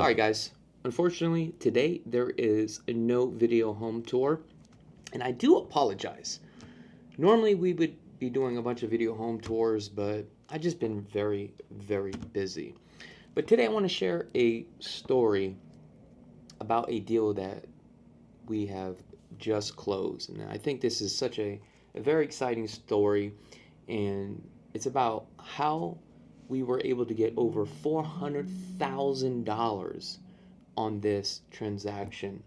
Alright guys, unfortunately today there is no video home tour, and I do apologize. Normally we would be doing a bunch of video home tours, but I've just been very busy. But today I want to share a story about a deal that we have just closed, and I think this is such a very exciting story, and it's about how we were able to get over $400,000 on this transaction.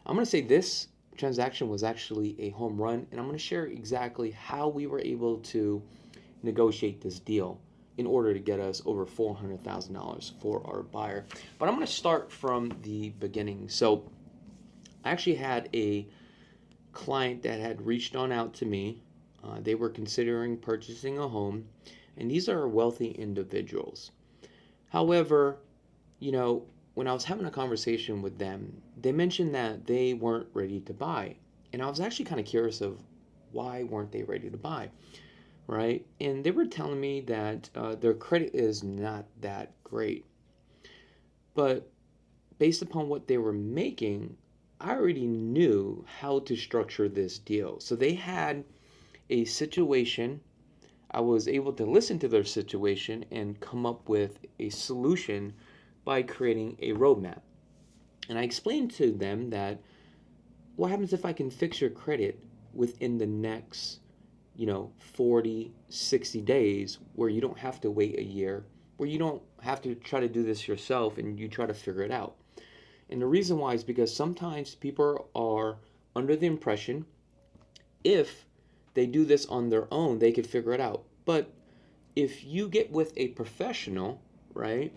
I'm going to say this transaction was actually a home run, and I'm going to share exactly how we were able to negotiate this deal in order to get us over $400,000 for our buyer. But I'm going to start from the beginning. So I actually had a client that had reached on out to me. They were considering purchasing a home, and these are wealthy individuals. However, when I was having a conversation with them, they mentioned that they weren't ready to buy. And I was actually kind of curious of why weren't they ready to buy, right? And they were telling me that their credit is not that great. But based upon what they were making, I already knew how to structure this deal. So they had a situation. I was able to listen to their situation and come up with a solution by creating a roadmap. And I explained to them that what happens if I can fix your credit within the next 40, 60 days, where you don't have to wait a year, where you don't have to try to do this yourself and you try to figure it out. And the reason why is because sometimes people are under the impression if they do this on their own, they could figure it out. But if you get with a professional, right,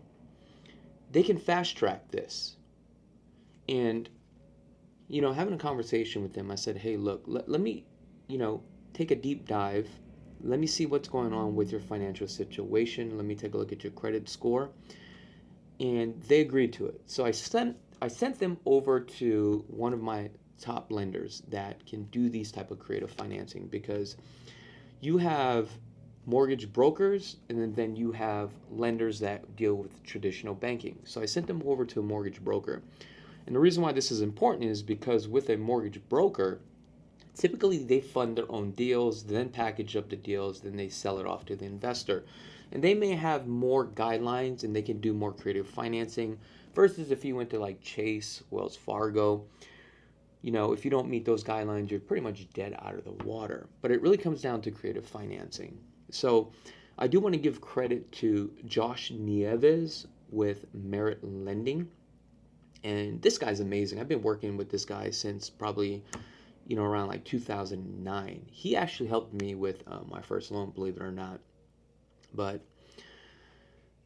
they can fast track this. And, having a conversation with them, I said, hey, look, let me, take a deep dive. Let me see what's going on with your financial situation. Let me take a look at your credit score. And they agreed to it. So I sent them over to one of my top lenders that can do these type of creative financing, because you have mortgage brokers and then you have lenders that deal with traditional banking. So I sent them over to a mortgage broker. And the reason why this is important is because with a mortgage broker, typically they fund their own deals, then package up the deals, then they sell it off to the investor. And they may have more guidelines and they can do more creative financing versus if you went to like Chase, Wells Fargo. If you don't meet those guidelines, you're pretty much dead out of the water. But it really comes down to creative financing. So I do want to give credit to Josh Nieves with Merit Lending. And this guy's amazing. I've been working with this guy since probably, around like 2009. He actually helped me with my first loan, believe it or not. But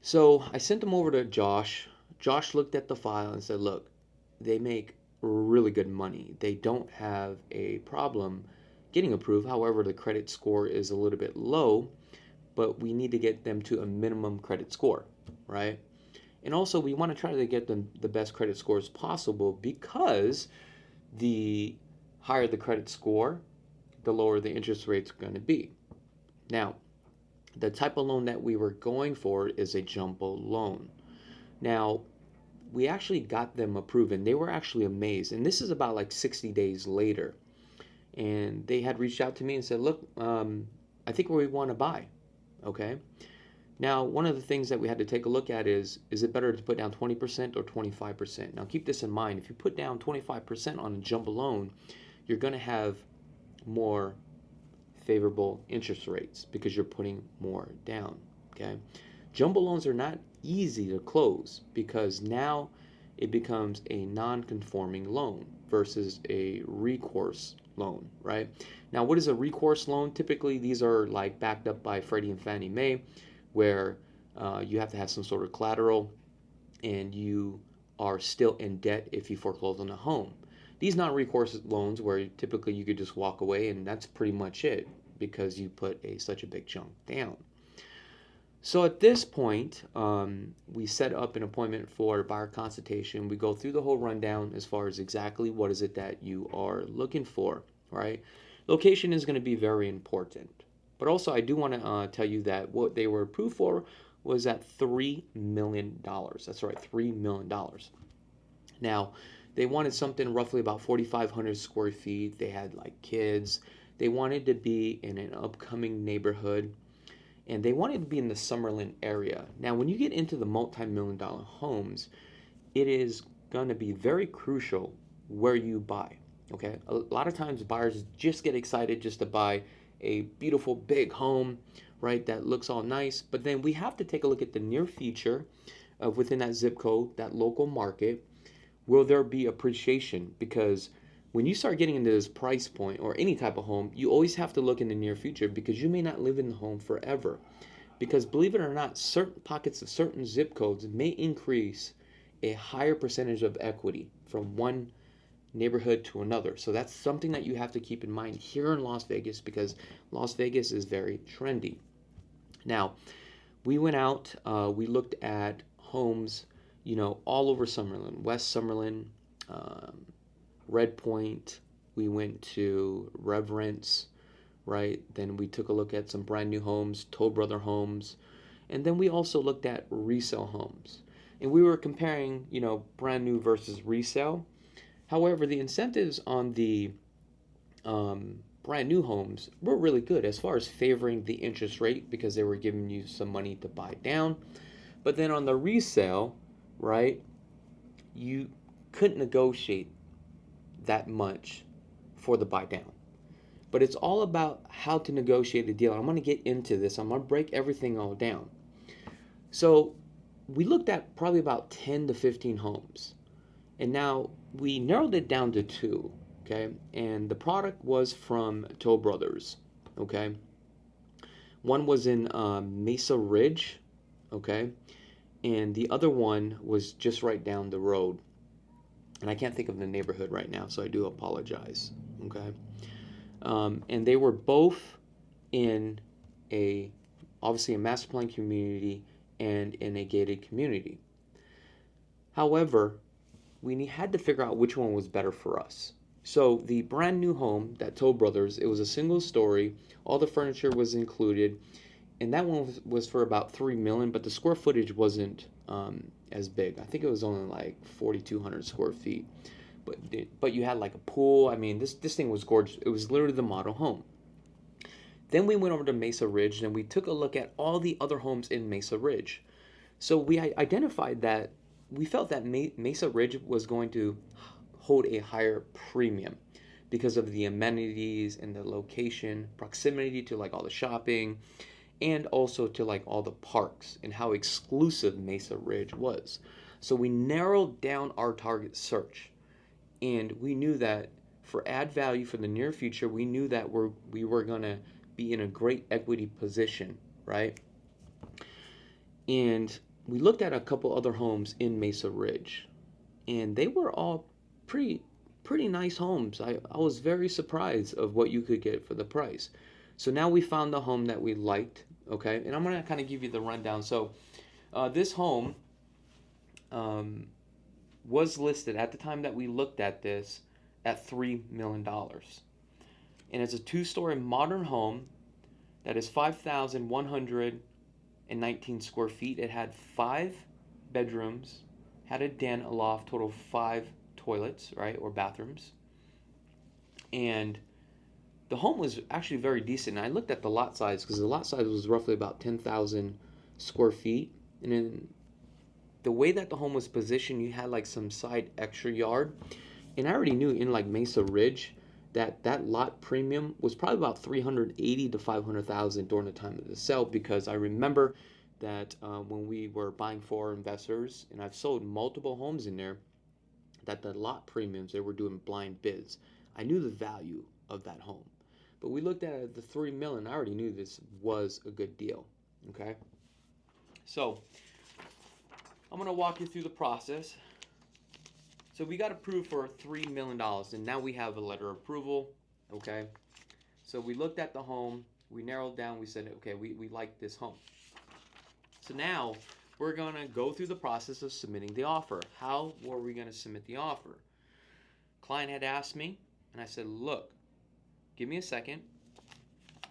so I sent him over to Josh. Josh looked at the file and said, look, they make really good money. They don't have a problem getting approved. However, the credit score is a little bit low, but we need to get them to a minimum credit score, right? And also we want to try to get them the best credit scores possible, because the higher the credit score, the lower the interest rate's going to be. Now, the type of loan that we were going for is a jumbo loan. Now, we actually got them approved and they were actually amazed. And this is about like 60 days later. And they had reached out to me and said, look, I think we want to buy. Okay. Now, one of the things that we had to take a look at is it better to put down 20% or 25%? Now, keep this in mind. If you put down 25% on a jumbo loan, you're going to have more favorable interest rates because you're putting more down. Okay. Jumbo loans are not easy to close because now it becomes a non-conforming loan versus a recourse loan, right? Now, what is a recourse loan? Typically, these are like backed up by Freddie and Fannie Mae, where you have to have some sort of collateral and you are still in debt if you foreclose on a home. These non-recourse loans where typically you could just walk away and that's pretty much it because you put such a big chunk down. So at this point, we set up an appointment for a buyer consultation. We go through the whole rundown as far as exactly what is it that you are looking for, right? Location is going to be very important. But also, I do want to tell you that what they were approved for was at $3 million. That's right, $3 million. Now, they wanted something roughly about 4,500 square feet. They had like kids. They wanted to be in an upcoming neighborhood, and they wanted to be in the Summerlin area. Now, when you get into the multi-million dollar homes, it is going to be very crucial where you buy. Okay, a lot of times buyers just get excited just to buy a beautiful big home, right, that looks all nice, but then we have to take a look at the near future of within that zip code, that local market. Will there be appreciation? Because when you start getting into this price point or any type of home, you always have to look in the near future, because you may not live in the home forever. Because believe it or not, certain pockets of certain zip codes may increase a higher percentage of equity from one neighborhood to another. So that's something that you have to keep in mind here in Las Vegas, because Las Vegas is very trendy. Now, we went out, we looked at homes, all over Summerlin, West Summerlin, Red Point. We went to Reverence, right? Then we took a look at some brand new homes, Toll Brother homes. And then we also looked at resale homes. And we were comparing, brand new versus resale. However, the incentives on the brand new homes were really good as far as favoring the interest rate, because they were giving you some money to buy down. But then on the resale, right, you couldn't negotiate that much for the buy down. But it's all about how to negotiate a deal. I'm going to get into this. I'm going to break everything all down. So we looked at probably about 10 to 15 homes. And now we narrowed it down to 2, okay? And the product was from Toll Brothers, okay? One was in Mesa Ridge, okay? And the other one was just right down the road. And I can't think of the neighborhood right now, so I do apologize, okay? And they were both in obviously a master plan community and in a gated community. However, we had to figure out which one was better for us. So the brand new home that Toll Brothers, it was a single story, all the furniture was included, and that one was for about $3 million, but the square footage wasn't as big. I think it was only like 4,200 square feet. But you had like a pool. I mean, this thing was gorgeous. It was literally the model home. Then we went over to Mesa Ridge and we took a look at all the other homes in Mesa Ridge. So we identified that we felt that Mesa Ridge was going to hold a higher premium because of the amenities and the location, proximity to like all the shopping, and also to like all the parks, and how exclusive Mesa Ridge was. So we narrowed down our target search, and we knew that for add value for the near future, we knew that we were going to be in a great equity position, right? And we looked at a couple other homes in Mesa Ridge, and they were all pretty nice homes. I was very surprised of what you could get for the price. So now we found the home that we liked, okay? And I'm going to kind of give you the rundown. So this home was listed at the time that we looked at this at $3 million. And it's a 2-story modern home that is 5,119 square feet. It had 5 bedrooms, had a den, a loft, total of 5 toilets, right, or bathrooms. And the home was actually very decent. And I looked at the lot size, because the lot size was roughly about 10,000 square feet. And then the way that the home was positioned, you had like some side extra yard. And I already knew in like Mesa Ridge that lot premium was probably about 380 to 500,000 during the time of the sale, because I remember that when we were buying for investors, and I've sold multiple homes in there, that the lot premiums, they were doing blind bids. I knew the value of that home. But we looked at the $3 million. I already knew this was a good deal. Okay? So I'm going to walk you through the process. So we got approved for $3 million, and now we have a letter of approval. Okay? So we looked at the home. We narrowed down. We said, okay, we like this home. So now we're going to go through the process of submitting the offer. How were we going to submit the offer? Client had asked me, and I said, look, give me a second.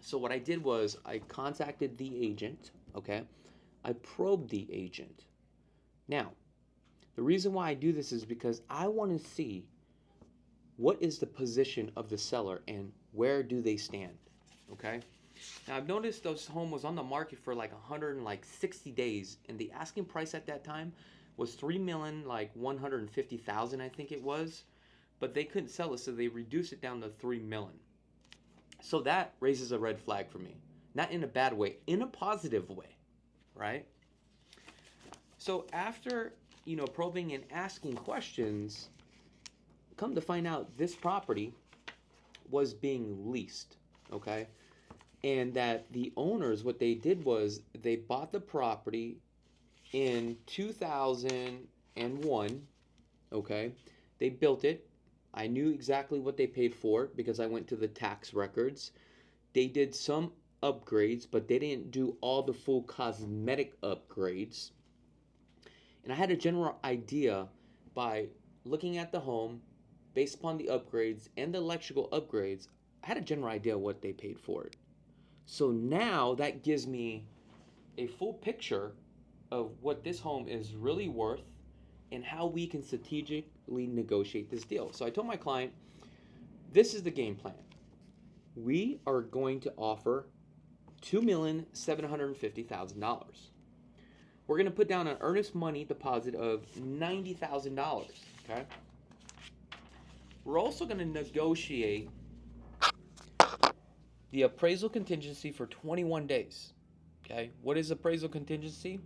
So what I did was I contacted the agent, okay? I probe the agent. Now, the reason why I do this is because I want to see what is the position of the seller and where do they stand, okay? Now, I've noticed this home was on the market for like 160 days, and the asking price at that time was 3,150,000, I think it was, but they couldn't sell it, so they reduced it down to 3 million. So that raises a red flag for me. Not in a bad way, in a positive way, right? So after, probing and asking questions, come to find out this property was being leased, okay? And that the owners, what they did was they bought the property in 2001, okay? They built it. I knew exactly what they paid for it because I went to the tax records. They did some upgrades, but they didn't do all the full cosmetic upgrades. And I had a general idea by looking at the home based upon the upgrades and the electrical upgrades. I had a general idea what they paid for it. So now that gives me a full picture of what this home is really worth and how we can strategically negotiate this deal. So I told my client, this is the game plan. We are going to offer $2,750,000. We're going to put down an earnest money deposit of $90,000, okay? We're also going to negotiate the appraisal contingency for 21 days, okay? What is appraisal contingency?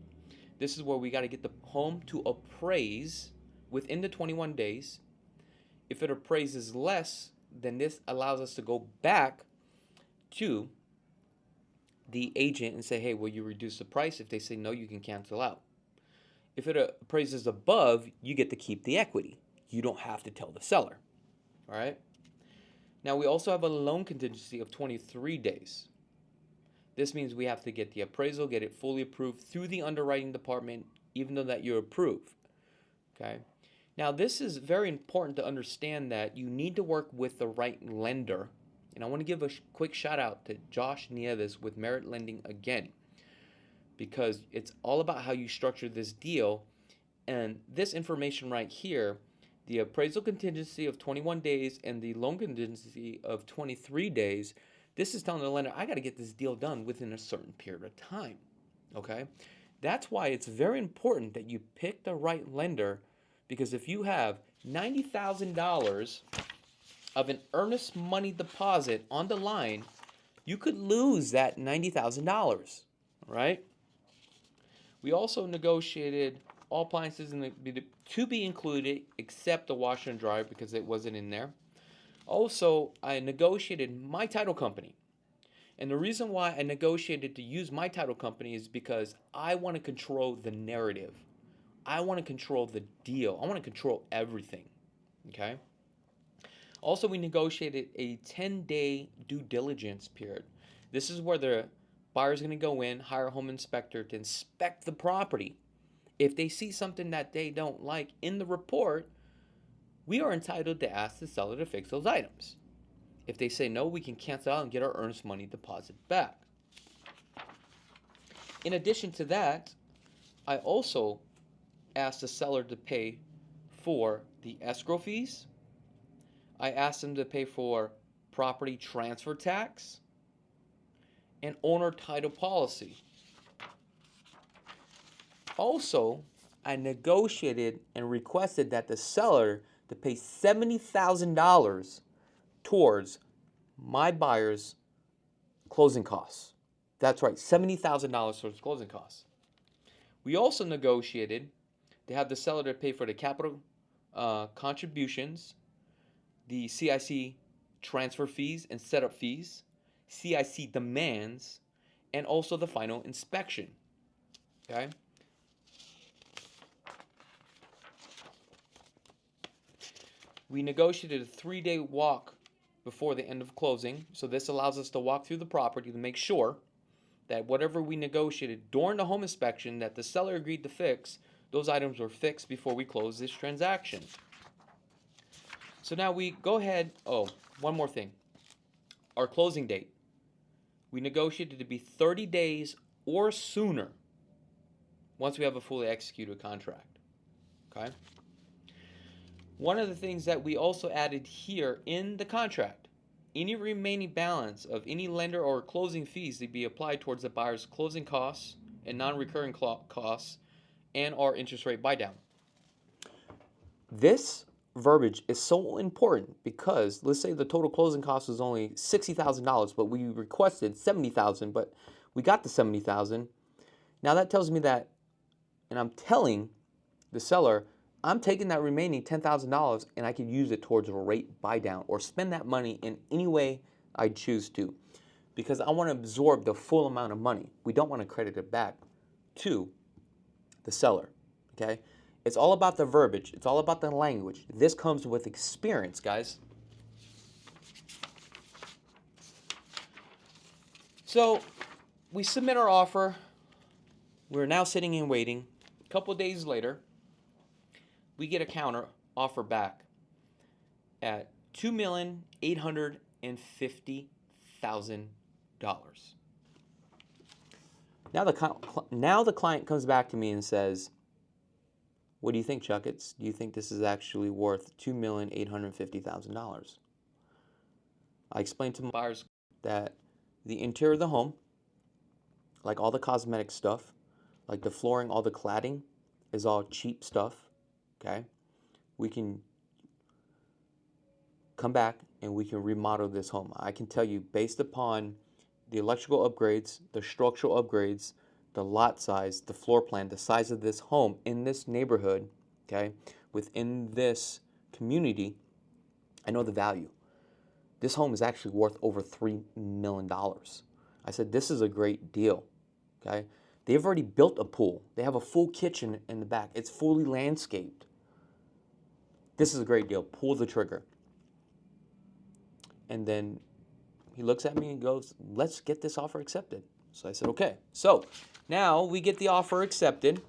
This is where we got to get the home to appraise within the 21 days. If it appraises less, then this allows us to go back to the agent and say, hey, will you reduce the price? If they say no, you can cancel out. If it appraises above, you get to keep the equity. You don't have to tell the seller, all right? Now, we also have a loan contingency of 23 days. This means we have to get the appraisal, get it fully approved through the underwriting department, even though that you're approved, okay? Now, this is very important to understand that you need to work with the right lender. And I want to give a quick shout out to Josh Nieves with Merit Lending again, because it's all about how you structure this deal. And this information right here, the appraisal contingency of 21 days and the loan contingency of 23 days, this is telling the lender, I got to get this deal done within a certain period of time, okay? That's why it's very important that you pick the right lender, because if you have $90,000 of an earnest money deposit on the line, you could lose that $90,000, right? We also negotiated all appliances to be included except the washer and dryer because it wasn't in there. Also, I negotiated my title company. And the reason why I negotiated to use my title company is because I want to control the narrative. I want to control the deal. I want to control everything, okay? Also, we negotiated a 10-day due diligence period. This is where the buyer's going to go in, hire a home inspector to inspect the property. If they see something that they don't like in the report, we are entitled to ask the seller to fix those items. If they say no, we can cancel out and get our earnest money deposit back. In addition to that, I also asked the seller to pay for the escrow fees. I asked them to pay for property transfer tax and owner title policy. Also, I negotiated and requested that the seller to pay $70,000 towards my buyer's closing costs. That's right, $70,000 towards closing costs. We also negotiated to have the seller to pay for the capital contributions, the CIC transfer fees and setup fees, CIC demands, and also the final inspection. Okay? We negotiated a 3-day walk before the end of closing. So this allows us to walk through the property to make sure that whatever we negotiated during the home inspection that the seller agreed to fix, those items were fixed before we close this transaction. So now we go ahead. Oh, one more thing. Our closing date. We negotiated to be 30 days or sooner. once we have a fully executed contract. Okay? One of the things that we also added here in the contract, any remaining balance of any lender or closing fees to be applied towards the buyer's closing costs and non-recurring costs and our interest rate buy down. This verbiage is so important because let's say the total closing cost was only $60,000, but we requested $70,000, but we got the $70,000. Now that tells me that, and I'm telling the seller, I'm taking that remaining $10,000 and I can use it towards a rate buy down or spend that money in any way I choose to, because I want to absorb the full amount of money. We don't want to credit it back to the seller. Okay? It's all about the verbiage. It's all about the language. This comes with experience, guys. So we submit our offer. We're now sitting and waiting. A couple of days later, we get a counter offer back at $2,850,000. Now the client comes back to me and says, what do you think, Chakits? Do you think this is actually worth $2,850,000? I explained to my buyers that the interior of the home, like all the cosmetic stuff, like the flooring, all the cladding, is all cheap stuff, okay? We can come back and we can remodel this home. I can tell you, based upon the electrical upgrades, the structural upgrades, the lot size, the floor plan, the size of this home in this neighborhood, okay, within this community, I know the value. This home is actually worth over $3 million. I said, this is a great deal, okay? They've already built a pool. They have a full kitchen in the back. It's fully landscaped. This is a great deal. Pull the trigger. And then he looks at me and goes, let's get this offer accepted. So I said, okay. So now we get the offer accepted.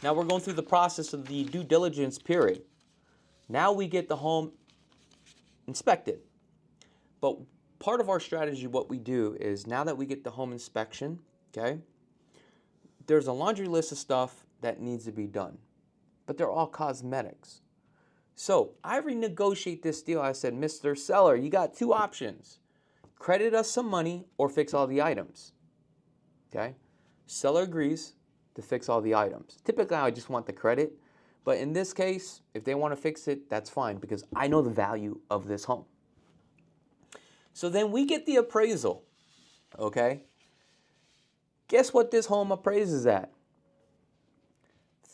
Now we're going through the process of the due diligence period. Now we get the home inspected. But part of our strategy, what we do is now that we get the home inspection, okay, there's a laundry list of stuff that needs to be done. But they're all cosmetics. So I renegotiate this deal. I said, Mr. Seller, you got two options. Credit us some money or fix all the items. Okay? Seller agrees to fix all the items. Typically, I just want the credit. But in this case, if they want to fix it, that's fine because I know the value of this home. So then we get the appraisal. Okay? Guess what this home appraises at?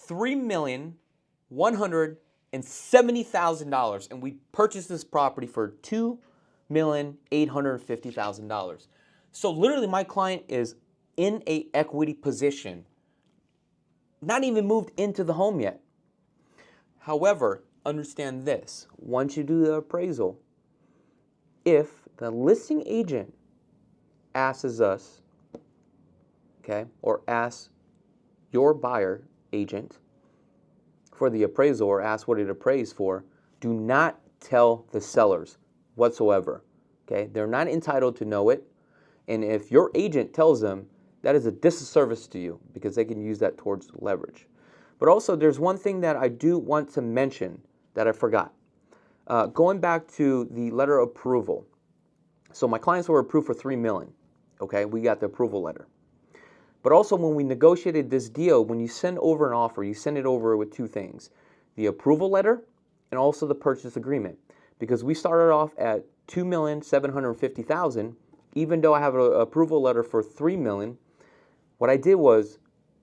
$3,170,000, and we purchased this property for $2,850,000. So literally my client is in a equity position, not even moved into the home yet. However, understand this, once you do the appraisal, if the listing agent asks us, okay, or asks your buyer agent for the appraisal or ask what it appraised for, do not tell the sellers whatsoever. Okay? They're not entitled to know it. And if your agent tells them, that is a disservice to you because they can use that towards leverage. But also, there's one thing that I do want to mention that I forgot. Going back to the letter of approval. So my clients were approved for $3 million. Okay? We got the approval letter. But also when we negotiated this deal, when you send over an offer, you send it over with two things. The approval letter and also the purchase agreement. Because we started off at $2,750,000, even though I have an approval letter for $3 million, what I did was,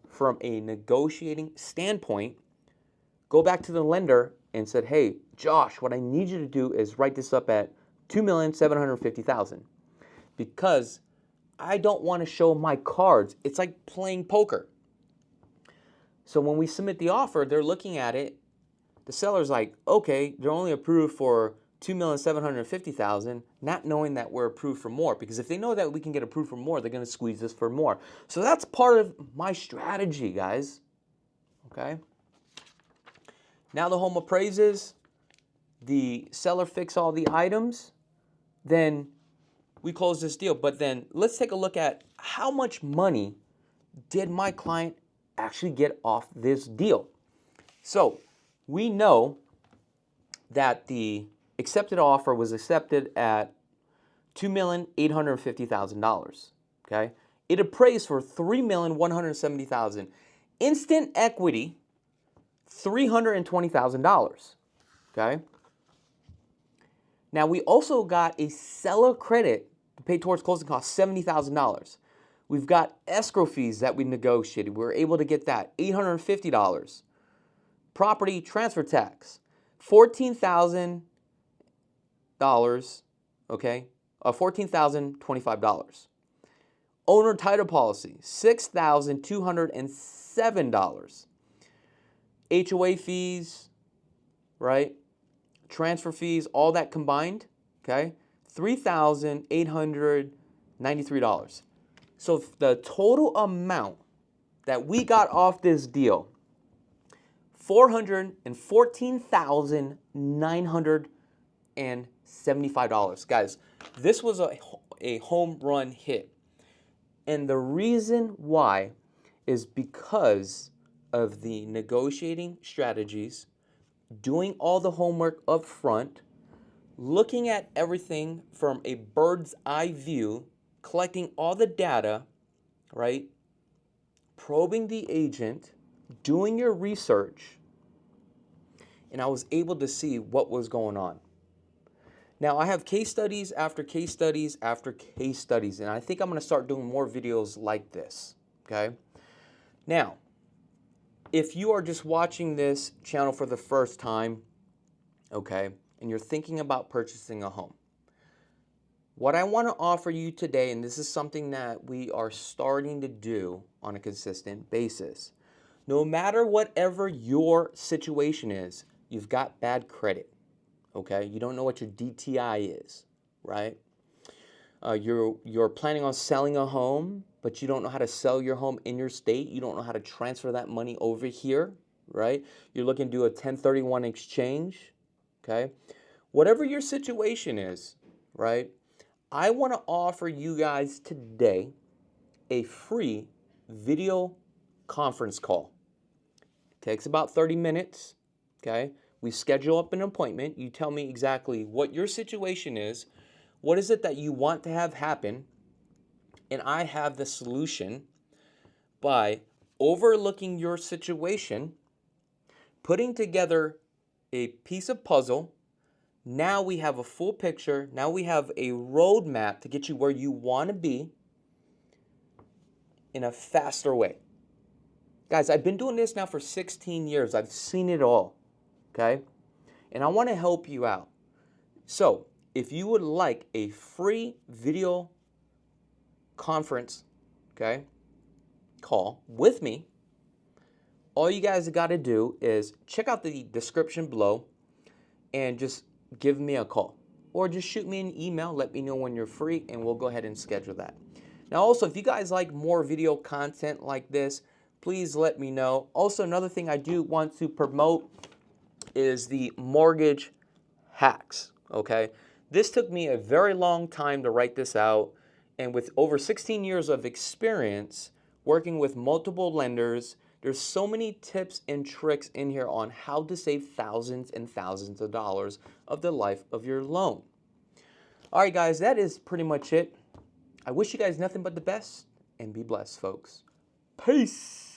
from a negotiating standpoint, go back to the lender and said, hey, Josh, what I need you to do is write this up at $2,750,000. Because I don't want to show my cards. It's like playing poker. So when we submit the offer, they're looking at it. The seller's like, okay, they're only approved for $2,750,000, not knowing that we're approved for more. Because if they know that we can get approved for more, they're going to squeeze us for more. So that's part of my strategy, guys. Okay? Now the home appraises. The seller fixes all the items. Then we close this deal. But then let's take a look at how much money did my client actually get off this deal. So we know that the accepted offer was accepted at $2,850,000. Okay, it appraised for $3,170,000. Instant equity, $320,000. Okay. Now we also got a seller credit to pay towards closing costs, $70,000. We've got escrow fees that we negotiated. We were able to get that, $850. Property transfer tax, $14,000. Okay, $14,025. Owner title policy, $6,207. HOA fees, right? Transfer fees, all that combined, okay? $3,893. So the total amount that we got off this deal, $414,975. Guys, this was a home run hit. And the reason why is because of the negotiating strategies, doing all the homework up front, looking at everything from a bird's eye view, collecting all the data, right? Probing the agent, doing your research, and I was able to see what was going on. Now, I have case studies after case studies after case studies, and I think I'm going to start doing more videos like this, okay? Now, if you are just watching this channel for the first time, okay, and you're thinking about purchasing a home, what I want to offer you today, and this is something that we are starting to do on a consistent basis, no matter whatever your situation is, you've got bad credit, okay? You don't know what your DTI is, right? You're planning on selling a home, but you don't know how to sell your home in your state. You don't know how to transfer that money over here, right? You're looking to do a 1031 exchange, okay? Whatever your situation is, right? I want to offer you guys today a free video conference call. It takes about 30 minutes, okay? We schedule up an appointment. You tell me exactly what your situation is. What is it that you want to have happen? And I have the solution by overlooking your situation, putting together a piece of puzzle. Now we have a full picture. Now we have a roadmap to get you where you want to be in a faster way. Guys, I've been doing this now for 16 years. I've seen it all, okay? And I want to help you out. So, if you would like a free video conference, okay, call with me, all you guys got to do is check out the description below and just give me a call. Or just shoot me an email, let me know when you're free, and we'll go ahead and schedule that. Now also, if you guys like more video content like this, please let me know. Also, another thing I do want to promote is the mortgage hacks, okay? This took me a very long time to write this out, and with over 16 years of experience working with multiple lenders, there's so many tips and tricks in here on how to save thousands and thousands of dollars of the life of your loan. All right, guys, that is pretty much it. I wish you guys nothing but the best, and be blessed, folks. Peace.